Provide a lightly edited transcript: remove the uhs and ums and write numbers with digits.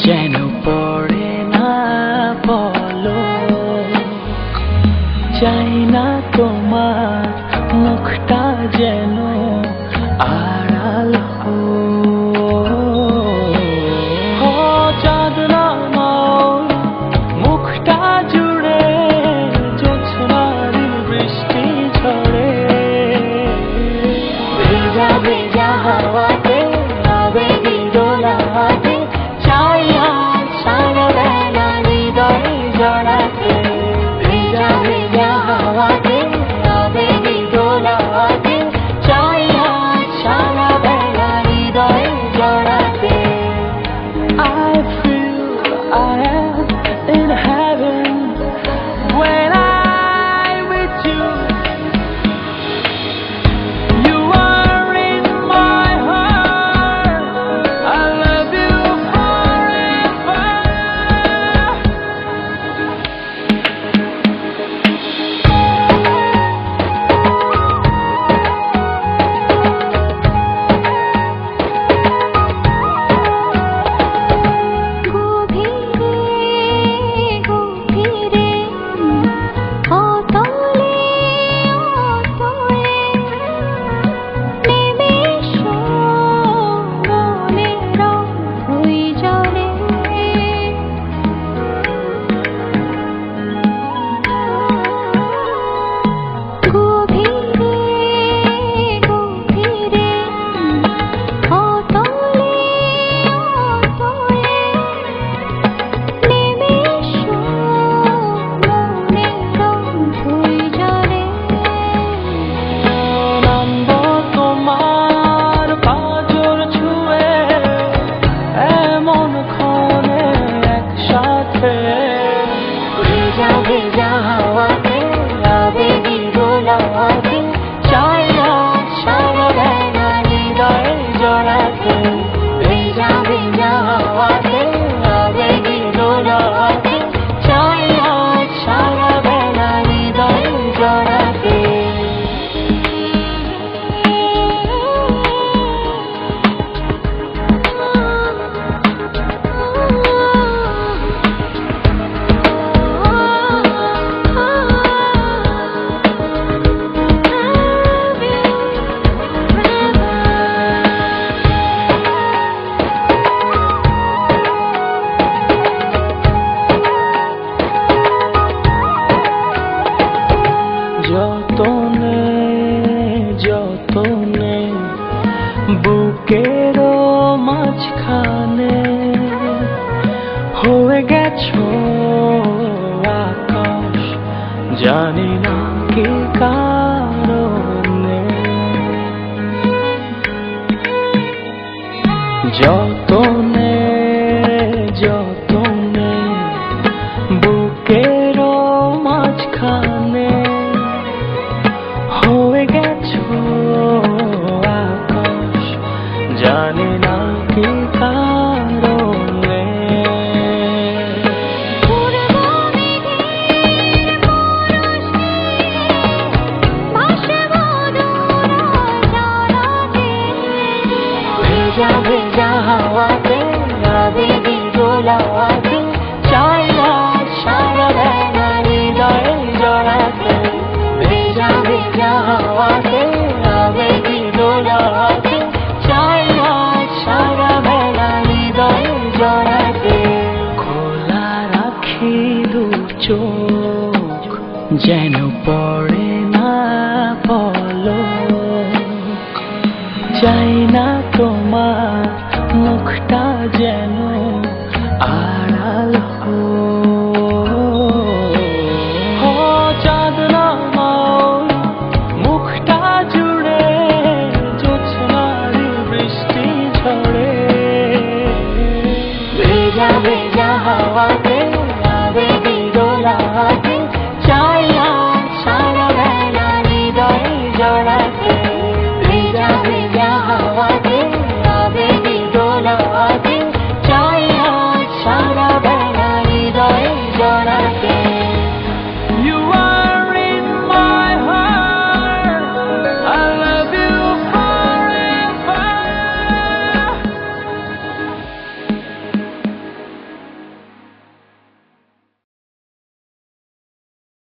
যেন পড়ে না বলো, চাই না তোমার মুখটা যেন আড়াল চাঁদ নামাও মুখটা জুড়ে, জ্যোৎস্নার বৃষ্টি ঝরে, ভেজা ভেজা হাওয়াতে আবেগী দোলাতে চাই আজ সারা বেলা হৃদয়ে জড়াতে, ভেজা ভেজা হাওয়াতে আবেগী দোলাতে চাই আজ সারা বেলা হৃদয়ে জড়াতে। I feel I am in heaven when I'm with you. You are in my heart. I love you forever. ভেজা ভেজা হাওয়াতে আবেগী দোলাতে চাই আজ সারা বেলা হৃদয়ে জড়াতে, ভেজা ভেজা হাওয়াতে আবেগী দোলাতে চাই আজ সারা বেলা হৃদয়ে জড়াতে। যতনে যতনে বুকের মাঝখানে হয়ে গেছো আকাশ, জানি না কি কারণে। যতনে যতনে বুকের মাঝখানে হয়ে গেছো আকাশ, জানি না কি কারণে। ভেজা ভেজা হাওয়াতে আবেগী দোলাতে চাই আজ সারা বেলা হৃদয়ে জড়াতে, ভেজা ভেজা হাওয়াতে আবেগী দোলাতে চাই আজ সারা বেলা হৃদয়ে জড়াতে। খোলা রাখি দু চোখ যেন পড়ে না বলো, চাই না তোমার মুখটা যেন আড়াল চাঁদ নামাও মুখটা জুড়ে, জ্যোৎস্নার বৃষ্টি ঝরে, ভেজা ভেজা হাওয়াতে আবেগী দোলাতে চাই আজ সারা বেলা হৃদয়ে জড়াতে।